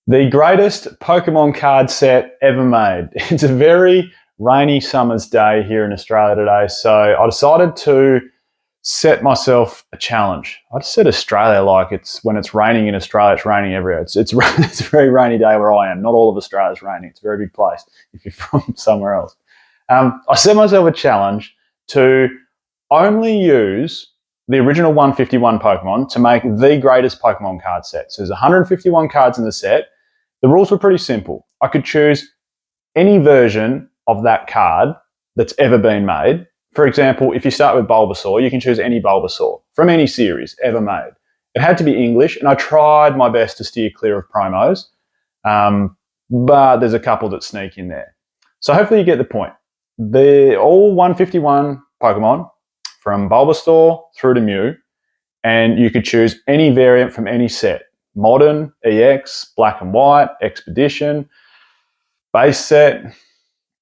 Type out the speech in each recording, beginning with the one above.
The greatest Pokemon card set ever made. It's a very rainy summer's day here in Australia today, so I decided to set myself a challenge. I just said Australia like it's when it's raining in Australia, it's raining everywhere. It's it's a very rainy day where I am. Not all of Australia's raining. It's a very big place if you're from somewhere else. I set myself a challenge to only use the original 151 Pokemon to make the greatest Pokemon card set. So there's 151 cards in the set. The rules were pretty simple. I could choose any version of that card that's ever been made. For example, if you start with Bulbasaur, you can choose any Bulbasaur from any series ever made. It had to be English, and I tried my best to steer clear of promos, but there's a couple that sneak in there. So hopefully you get the point. They're all 151 Pokemon, from Bulbasaur through to Mew, and you could choose any variant from any set. Modern, EX, Black and White, Expedition, base set.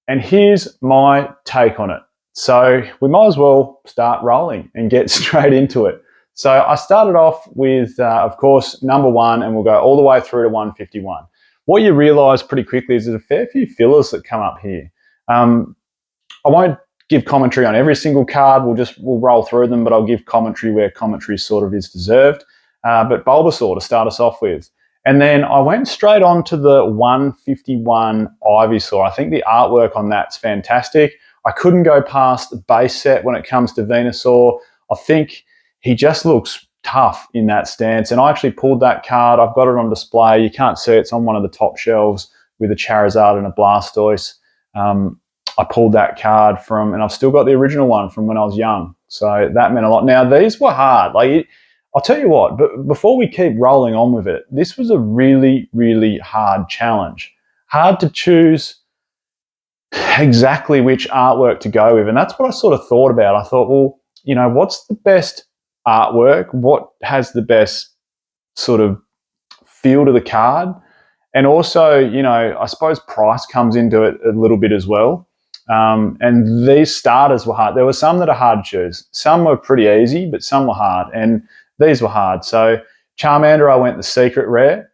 And here's my take on it. So we might as well start rolling and get straight into it. So I started off with, of course, number 1, and we'll go all the way through to 151. What you realise pretty quickly is there's a fair few fillers that come up here. I won't give commentary on every single card. We'll roll through them, but I'll give commentary where commentary sort of is deserved. But Bulbasaur to start us off with. And then I went straight on to the 151 Ivysaur. I think the artwork on that's fantastic. I couldn't go past the base set when it comes to Venusaur. I think he just looks tough in that stance. And I actually pulled that card. I've got it on display. You can't see it. It's on one of the top shelves with a Charizard and a Blastoise. I pulled that card from, and I've still got the original one from when I was young. So that meant a lot. Now, these were hard. I'll tell you what, but before we keep rolling on with it, this was a really, really hard challenge. Hard to choose exactly which artwork to go with. And that's what I sort of thought about. I thought, well, what's the best artwork? What has the best sort of feel to the card? And also, I suppose price comes into it a little bit as well. And these starters were hard. There were some that are hard to choose. Some were pretty easy, but some were hard. And these were hard. So Charmander, I went the secret rare.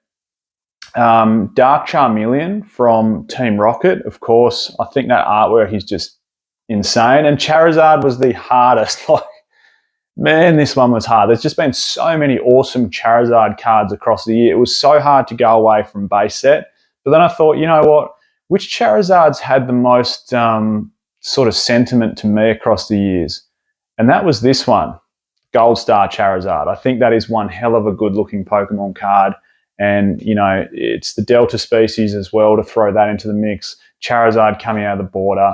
Dark Charmeleon from Team Rocket, of course. I think that artwork is just insane. And Charizard was the hardest. Man, this one was hard. There's just been so many awesome Charizard cards across the year. It was so hard to go away from base set. But then I thought, you know what? Which Charizards had the most sort of sentiment to me across the years? And that was this one. Gold Star Charizard. I think that is one hell of a good looking Pokemon card. And, it's the Delta species as well to throw that into the mix. Charizard coming out of the border.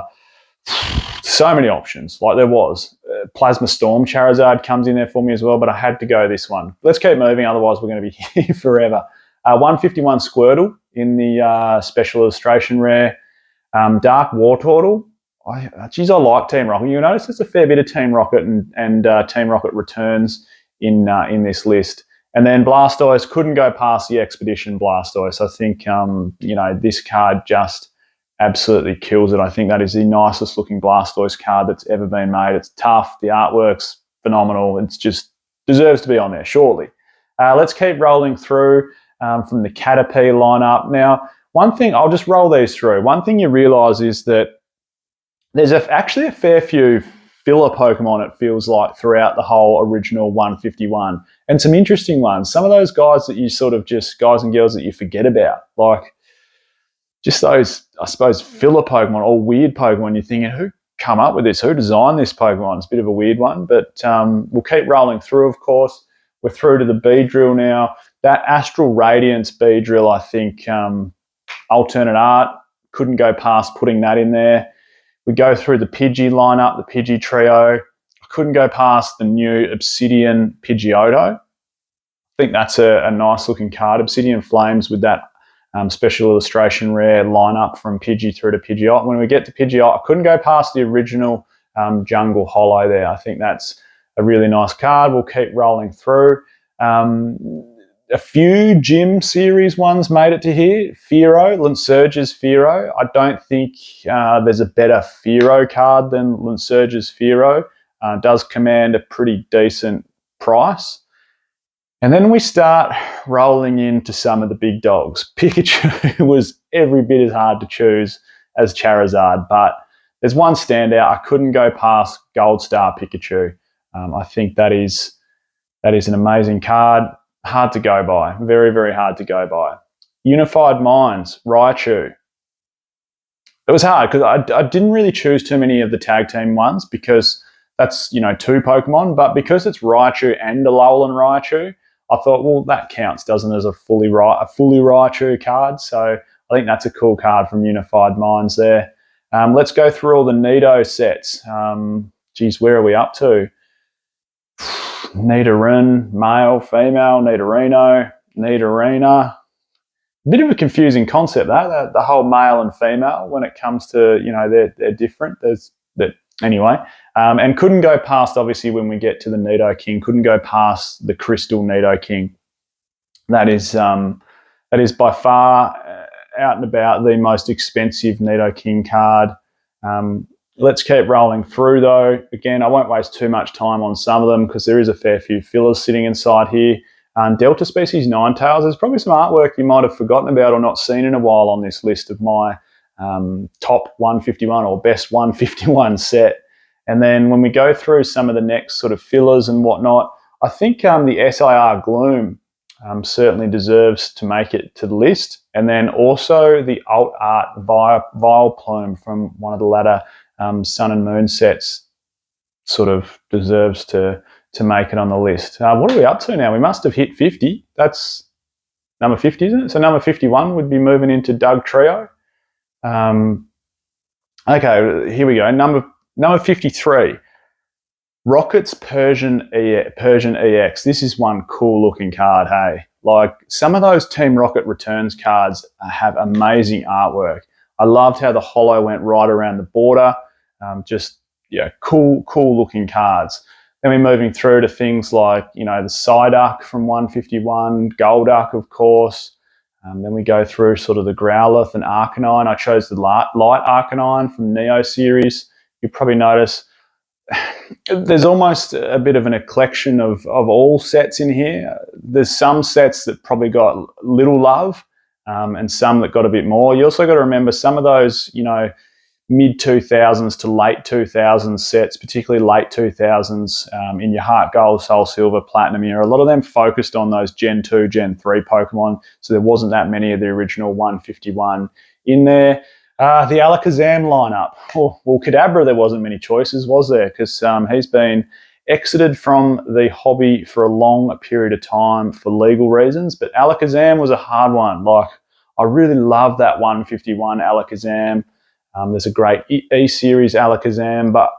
So many options, like there was. Plasma Storm Charizard comes in there for me as well, but I had to go this one. Let's keep moving, otherwise we're going to be here forever. 151 Squirtle in the Special Illustration Rare. Dark Wartortle. I like Team Rocket. You'll notice there's a fair bit of Team Rocket and Team Rocket returns in this list. And then Blastoise, couldn't go past the Expedition Blastoise. I think, this card just absolutely kills it. I think that is the nicest looking Blastoise card that's ever been made. It's tough. The artwork's phenomenal. It's just deserves to be on there, surely. Let's keep rolling through from the Caterpie lineup. Now, one thing, I'll just roll these through. One thing you realise is that there's actually a fair few filler Pokemon, it feels like, throughout the whole original 151. And some interesting ones. Some of those guys that you sort of just, guys and girls that you forget about. Like, just those, I suppose, filler Pokemon or weird Pokemon. You're thinking, who come up with this? Who designed this Pokemon? It's a bit of a weird one. But we'll keep rolling through, of course. We're through to the Beedrill now. That Astral Radiance Beedrill, I think, alternate art, couldn't go past putting that in there. We go through the Pidgey lineup, the Pidgey trio. I couldn't go past the new Obsidian Pidgeotto. I think that's a nice looking card. Obsidian Flames with that Special Illustration Rare lineup from Pidgey through to Pidgeot. When we get to Pidgeot, I couldn't go past the original Jungle Hollow there. I think that's a really nice card. We'll keep rolling through. A few Gym Series ones made it to here. Fearow, Linsurge's Fearow. I don't think there's a better Fearow card than Linsurge's Fearow. Does command a pretty decent price. And then we start rolling into some of the big dogs. Pikachu was every bit as hard to choose as Charizard, but there's one standout. I couldn't go past Gold Star Pikachu. I think that is an amazing card. Hard to go by. Very, very hard to go by. Unified Minds, Raichu. It was hard because I didn't really choose too many of the tag team ones because that's, two Pokemon. But because it's Raichu and Alolan Raichu, I thought, well, that counts, doesn't it, as a fully Raichu card. So I think that's a cool card from Unified Minds there. Let's go through all the Nido sets. Geez, where are we up to? Nidoran, male, female, Nidorino, Nidorina. Bit of a confusing concept, that the whole male and female when it comes to, they're different. Anyway, and couldn't go past, obviously, when we get to the Nidoking, couldn't go past the Crystal Nidoking. That is by far out and about the most expensive Nidoking card. Let's keep rolling through, though. Again, I won't waste too much time on some of them because there is a fair few fillers sitting inside here. Delta Species Ninetales, there's probably some artwork you might have forgotten about or not seen in a while on this list of my top 151 or best 151 set. And then when we go through some of the next sort of fillers and whatnot, I think the SIR Gloom certainly deserves to make it to the list. And then also the Alt Art Vileplume from one of the latter Sun and Moon sets sort of deserves to make it on the list. What are we up to now? We must have hit 50. That's number 50, isn't it? So number 51 would be moving into Doug Trio. Okay, here we go. Number 53. Rocket's Persian EX. This is one cool looking card, hey? Like, some of those Team Rocket Returns cards have amazing artwork. I loved how the holo went right around the border. Cool looking cards. Then we're moving through to things like, the Psyduck from 151, Golduck, of course. Then we go through sort of the Growlithe and Arcanine. I chose the Light Arcanine from Neo series. You probably notice there's almost a bit of an eclection of all sets in here. There's some sets that probably got little love and some that got a bit more. You also got to remember some of those, mid-2000s to late 2000s sets, particularly late 2000s in your Heart Gold, Soul Silver, Platinum era. A lot of them focused on those Gen 2, Gen 3 Pokemon, so there wasn't that many of the original 151 in there. The Alakazam lineup. Well, Kadabra, there wasn't many choices, was there? Because he's been exited from the hobby for a long period of time for legal reasons, but Alakazam was a hard one. Like, I really love that 151 Alakazam. There's a great E-Series Alakazam, but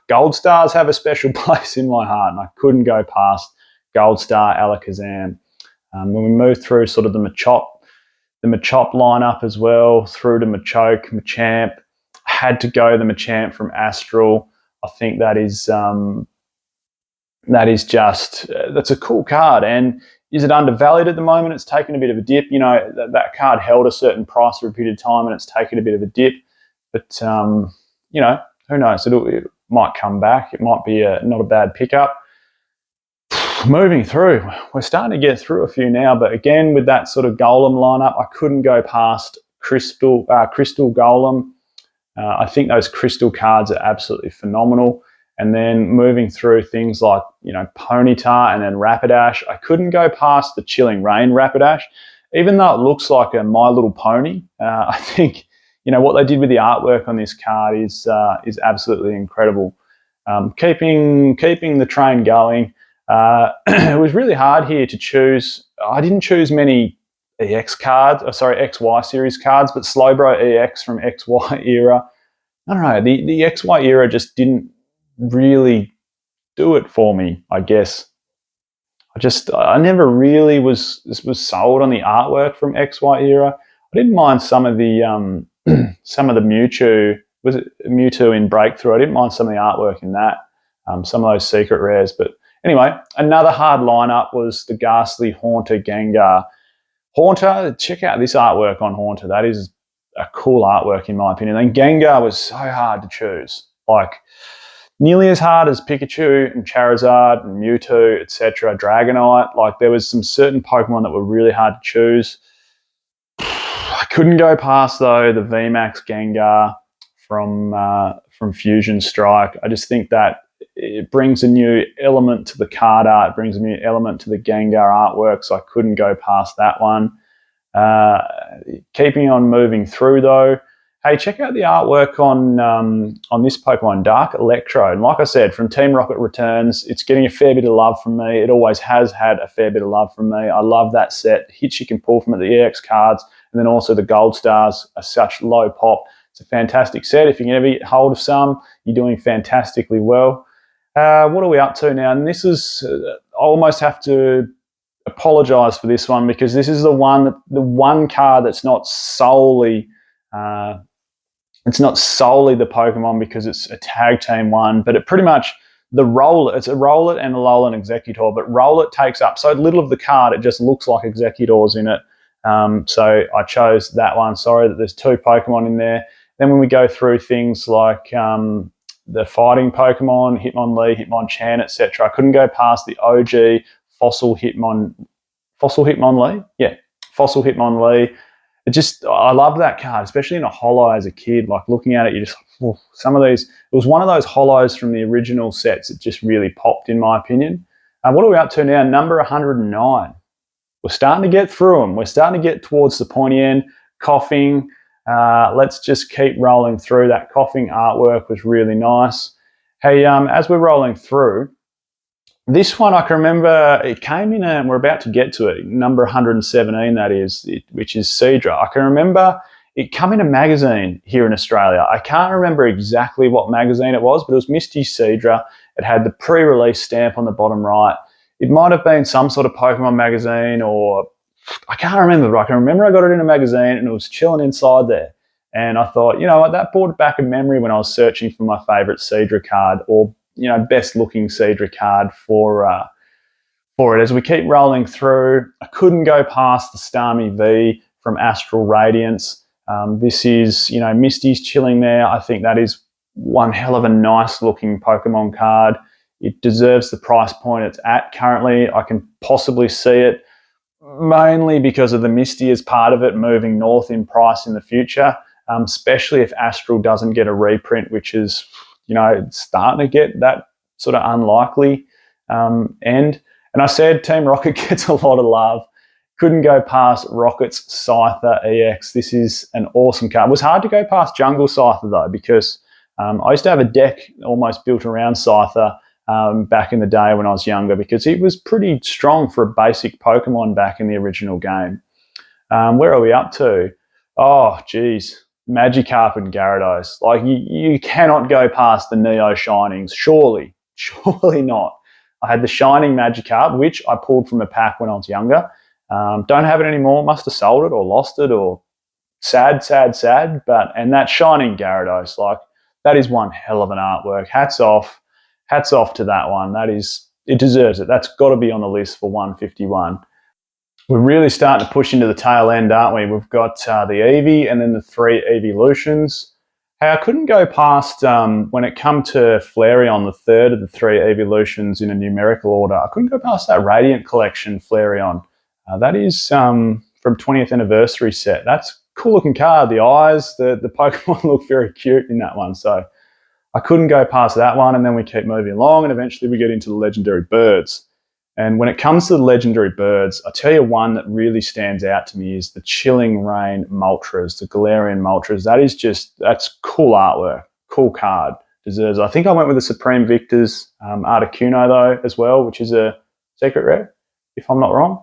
Gold Stars have a special place in my heart, and I couldn't go past Gold Star Alakazam. When we move through sort of the Machop lineup as well, through to Machoke, Machamp, had to go the Machamp from Astral. I think that's a cool card. And is it undervalued at the moment? It's taken a bit of a dip. That card held a certain price for a period of time, and it's taken a bit of a dip. But, who knows? It might come back. It might be not a bad pickup. Moving through, we're starting to get through a few now, but again, with that sort of Golem lineup, I couldn't go past Crystal Golem. I think those Crystal cards are absolutely phenomenal. And then moving through things like, Ponyta and then Rapidash, I couldn't go past the Chilling Reign Rapidash. Even though it looks like a My Little Pony, I think, what they did with the artwork on this card is absolutely incredible. Keeping the train going, it was really hard here to choose. I didn't choose many XY series cards, but Slowbro EX from XY era. I don't know, the XY era just didn't really do it for me, I guess. I never really was sold on the artwork from XY era. I didn't mind some of the Mewtwo. Was it Mewtwo in Breakthrough? I didn't mind some of the artwork in that. Some of those secret rares. But anyway, another hard lineup was the Ghastly Haunter Gengar. Haunter, check out this artwork on Haunter. That is a cool artwork in my opinion. And Gengar was so hard to choose. Like, nearly as hard as Pikachu and Charizard and Mewtwo, etc. Dragonite. Like there was some certain Pokemon that were really hard to choose. I couldn't go past though the VMAX Gengar from Fusion Strike. I just think that it brings a new element to the card art, it brings a new element to the Gengar artwork, so I couldn't go past that one. Keeping on moving through though, hey, check out the artwork on this Pokemon, Dark Electro. And like I said, from Team Rocket Returns, it's getting a fair bit of love from me. It always has had a fair bit of love from me. I love that set. The hits you can pull from it, the EX cards, and then also the Gold Stars are such low pop. It's a fantastic set. If you can ever get hold of some, you're doing fantastically well. What are we up to now? And this is, I almost have to apologise for this one because this is the one card that's not solely the Pokemon because it's a tag team one, but it pretty much it's a Rowlet and a Alolan Executor, but Rowlet takes up so little of the card, it just looks like Executors in it. So I chose that one. Sorry that there's two Pokemon in there. Then when we go through things like the fighting Pokemon, Hitmonlee, Hitmonchan, etc., I couldn't go past the OG Fossil Hitmonlee. Yeah, Fossil Hitmonlee. I love that card, especially in a holo as a kid. Like looking at it, you just, some of these, it was one of those holos from the original sets that just really popped in my opinion. What are we up to now? Number 109. We're starting to get through them. We're starting to get towards the pointy end. Coughing. Let's just keep rolling through. That Coughing artwork was really nice. Hey, as we're rolling through, this one I can remember it came in, and we're about to get to it, number 117 that is, which is Seadra. I can remember it come in a magazine here in Australia. I can't remember exactly what magazine it was, but it was Misty Seadra. It had the pre-release stamp on the bottom right. It might have been some sort of Pokemon magazine, or I can't remember, but I can remember I got it in a magazine and it was chilling inside there. And I thought, you know what, that brought back a memory when I was searching for my favourite Seadra card, or best looking Seadra card for it. As we keep rolling through, I couldn't go past the Starmie V from Astral Radiance. This is, Misty's chilling there. I think that is one hell of a nice looking Pokemon card. It deserves the price point it's at currently. I can possibly see it mainly because of the Misty as part of it moving north in price in the future, especially if Astral doesn't get a reprint, which is, it's starting to get that sort of unlikely end. And I said Team Rocket gets a lot of love. Couldn't go past Rocket's Scyther EX. This is an awesome card. It was hard to go past Jungle Scyther though, because I used to have a deck almost built around Scyther back in the day when I was younger, because it was pretty strong for a basic Pokemon back in the original game. Where are we up to? Oh, geez. Magikarp and Gyarados. Like, you cannot go past the Neo Shinings. Surely not. I had the Shining Magikarp, which I pulled from a pack when I was younger. Don't have it anymore. Must have sold it or lost it, or sad. And that Shining Gyarados, like, that is one hell of an artwork. Hats off to that one. It deserves it. That's got to be on the list for 151. We're really starting to push into the tail end, aren't we? We've got the Eevee and then the 3 Evolutions. Hey, I couldn't go past, when it come to Flareon, the third of the 3 Evolutions in a numerical order, I couldn't go past that Radiant Collection Flareon. That is from 20th Anniversary set. That's a cool looking card. The eyes, the Pokemon look very cute in that one. So I couldn't go past that one, and then we keep moving along, and eventually we get into the Legendary Birds. And when it comes to the Legendary Birds, I tell you one that really stands out to me is the Chilling Rain Moltres, the Galarian Moltres. That's cool artwork, cool card. Deserves. I think I went with the Supreme Victors Articuno though as well, which is a secret rare, if I'm not wrong.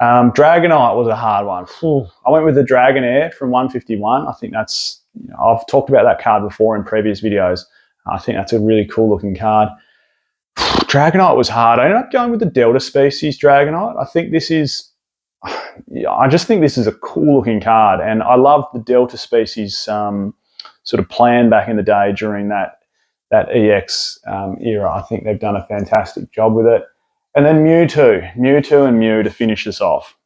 Dragonite was a hard one. I went with the Dragonair from 151. I think that's, I've talked about that card before in previous videos. I think that's a really cool looking card. Dragonite was hard. I ended up going with the Delta Species Dragonite. I just think this is a cool looking card, and I love the Delta Species sort of plan back in the day during that EX era. I think they've done a fantastic job with it. And then Mewtwo and Mew to finish this off.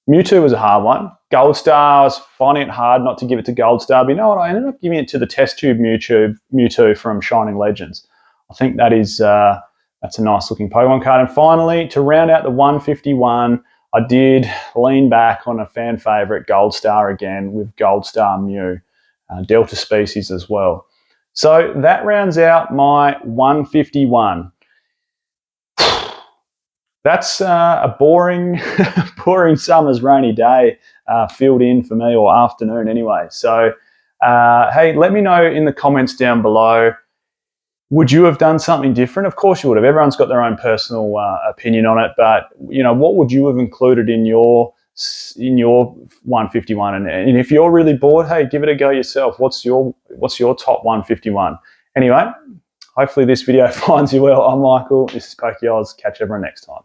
Mewtwo was a hard one. Gold Star, I was finding it hard not to give it to Gold Star, but you know what? I ended up giving it to the Test Tube Mewtwo from Shining Legends. I think that is that's a nice looking Pokemon card. And finally, to round out the 151, I did lean back on a fan favourite Gold Star again with Gold Star Mew, Delta species as well. So that rounds out my 151. That's a boring, boring summer's rainy day filled in for me, or afternoon anyway. So, hey, let me know in the comments down below. Would you have done something different? Of course you would have. Everyone's got their own personal opinion on it, but you know, what would you have included in your 151? And if you're really bored, hey, give it a go yourself. What's your top 151? Anyway, hopefully this video finds you well. I'm Michael. This is PokeOz. Catch everyone next time.